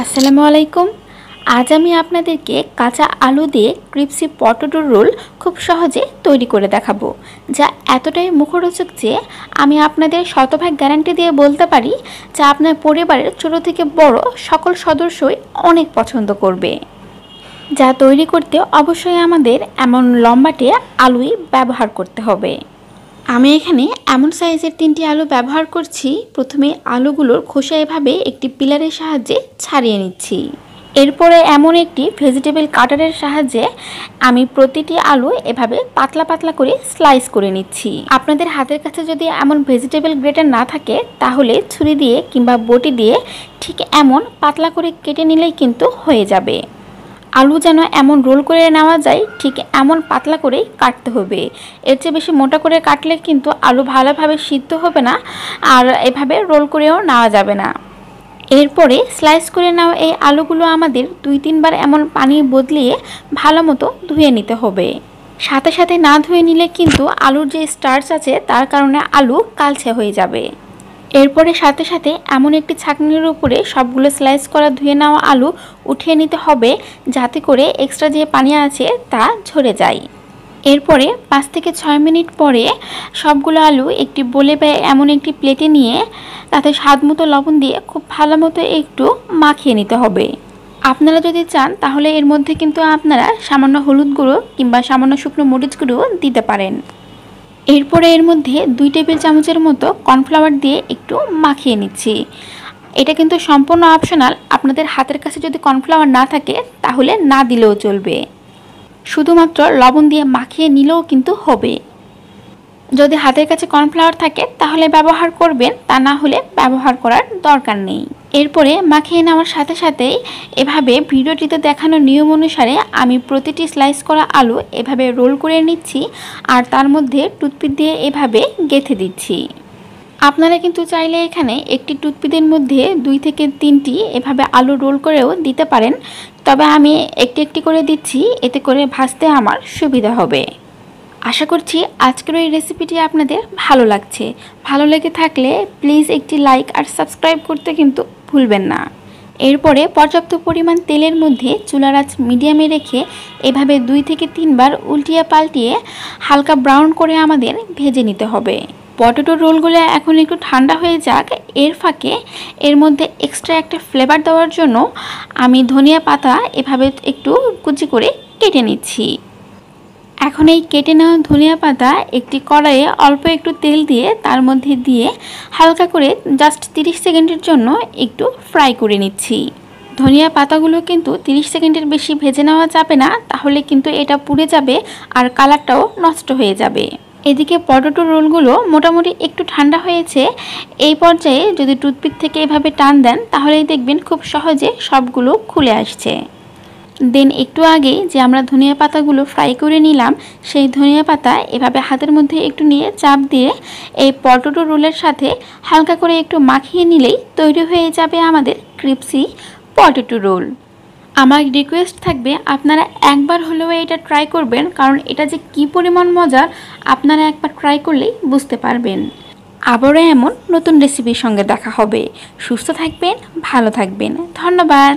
আসসালামু আলাইকুম। আজ আমি আপনাদেরকে কাঁচা আলু দিয়ে ক্রিপসি পটেটো রোল খুব সহজে তৈরি করে দেখাবো, যা এতটাই মুখরোচক যে আমি আপনাদের শতভাগ গ্যারান্টি দিয়ে বলতে পারি যা আপনার পরিবারের ছোট থেকে বড় সকল সদস্যই অনেক পছন্দ করবে। যা তৈরি করতে অবশ্যই আমাদের এমন লম্বাটে আলুই ব্যবহার করতে হবে। আমি এখানে এমন সাইজের 3টি আলু ব্যবহার করছি। প্রথমে আলুগুলোর খোসা এভাবে একটি পিলারের সাহায্যে ছাড়িয়ে নিচ্ছি। এরপরে এমন একটি ভেজিটেবল কাটারের সাহায্যে আমি প্রতিটি আলু এভাবে পাতলা পাতলা করে স্লাইস করে নিচ্ছি। আপনাদের হাতের কাছে যদি এমন ভেজিটেবল গ্রেটার না থাকে তাহলে ছুরি দিয়ে কিংবা বটি দিয়ে ঠিক এমন পাতলা করে কেটে নিলেই কিন্তু হয়ে যাবে। আলু যেন এমন রোল করে নেওয়া যায় ঠিক এমন পাতলা করেই কাটতে হবে। এর চেয়ে বেশি মোটা করে কাটলে কিন্তু আলু ভালোভাবে সিদ্ধ হবে না, আর এভাবে রোল করেও নেওয়া যাবে না। এরপরে স্লাইস করে নেওয়া এই আলুগুলো আমাদের 2-3 বার এমন পানি বদলিয়ে ভালো মতো ধুয়ে নিতে হবে। সাথে সাথে না ধুয়ে নিলে কিন্তু আলুর যে স্টার্চ আছে তার কারণে আলু কালচে হয়ে যাবে। এরপরে সাথে সাথে এমন একটি ছাঁকনির উপরে সবগুলো স্লাইস করা ধুয়ে নেওয়া আলু উঠিয়ে নিতে হবে, যাতে করে এক্সট্রা যে পানি আছে তা ঝরে যায়। এরপরে 5 থেকে 6 মিনিট পরে সবগুলো আলু একটি বলে বা এমন একটি প্লেটে নিয়ে তাতে স্বাদ মতো লবণ দিয়ে খুব ভালো মতো একটু মাখিয়ে নিতে হবে। আপনারা যদি চান তাহলে এর মধ্যে কিন্তু আপনারা সামান্য হলুদ গুঁড়ো কিংবা সামান্য শুকনো মরিচ গুঁড়ো দিতে পারেন। এরপরে এর মধ্যে 2 টেবিল চামচের মতো কর্নফ্লাওয়ার দিয়ে একটু মাখিয়ে নিচ্ছি। এটা কিন্তু সম্পূর্ণ অপশনাল। আপনাদের হাতের কাছে যদি কর্নফ্লাওয়ার না থাকে তাহলে না দিলেও চলবে, শুধুমাত্র লবণ দিয়ে মাখিয়ে নিলেও কিন্তু হবে। যদি হাতের কাছে কর্নফ্লাওয়ার থাকে তাহলে ব্যবহার করবেন, তা না হলে ব্যবহার করার দরকার নেই। এরপরে মাখিয়ে নেওয়ার সাথে সাথেই এভাবে ভিডিওটিতে দেখানো নিয়ম অনুসারে আমি প্রতিটি স্লাইস করা আলু এভাবে রোল করে নিচ্ছি আর তার মধ্যে টুথপিক দিয়ে এভাবে গেঁথে দিচ্ছি। আপনারা কিন্তু চাইলে এখানে একটি টুথপিকের মধ্যে 2 থেকে 3টি এভাবে আলু রোল করেও দিতে পারেন, তবে আমি একটি একটি করে দিচ্ছি, এতে করে ভাজতে আমার সুবিধা হবে। আশা করছি আজকের এই রেসিপিটি আপনাদের ভালো লাগছে। ভালো লেগে থাকলে প্লিজ একটি লাইক আর সাবস্ক্রাইব করতে কিন্তু ভুলবেন না। এরপরে পর্যাপ্ত পরিমাণ তেলের মধ্যে চুলার আঁচ মিডিয়ামে রেখে এভাবে 2 থেকে 3 বার উল্টিয়ে পাল্টিয়ে হালকা ব্রাউন করে আমাদের ভেজে নিতে হবে। পটেটো রোলগুলো এখন একটু ঠান্ডা হয়ে যাক। এর ফাঁকে এর মধ্যে এক্সট্রা একটা ফ্লেভার দেওয়ার জন্য আমি ধনিয়া পাতা এভাবে একটু কুচি করে কেটে নিচ্ছি। এখন এই কেটে নেওয়া ধনিয়া পাতা একটি কড়াইয়ে অল্প একটু তেল দিয়ে তার মধ্যে দিয়ে হালকা করে জাস্ট 30 সেকেন্ডের জন্য একটু ফ্রাই করে নিচ্ছি। ধনিয়া পাতাগুলো কিন্তু 30 সেকেন্ডের বেশি ভেজে নেওয়া যাবে না, তাহলে কিন্তু এটা পুড়ে যাবে আর কালারটাও নষ্ট হয়ে যাবে। এদিকে পটেটো রোলগুলো মোটামুটি একটু ঠান্ডা হয়েছে। এই পর্যায়ে যদি টুথপিক থেকে এভাবে টান দেন তাহলেই দেখবেন খুব সহজে সবগুলো খুলে আসছে। দেন একটু আগে যে আমরা ধনিয়া পাতাগুলো ফ্রাই করে নিলাম সেই ধনিয়া পাতা এভাবে হাতের মধ্যে একটু নিয়ে চাপ দিয়ে এই পটেটো রোলের সাথে হালকা করে একটু মাখিয়ে নিলেই তৈরি হয়ে যাবে আমাদের ক্রিপসি পটেটো রোল। আমার রিকোয়েস্ট থাকবে আপনারা একবার হলেও এটা ট্রাই করবেন, কারণ এটা যে কী পরিমাণ মজার আপনারা একবার ট্রাই করলেই বুঝতে পারবেন। আবারও এমন নতুন রেসিপির সঙ্গে দেখা হবে। সুস্থ থাকবেন, ভালো থাকবেন। ধন্যবাদ।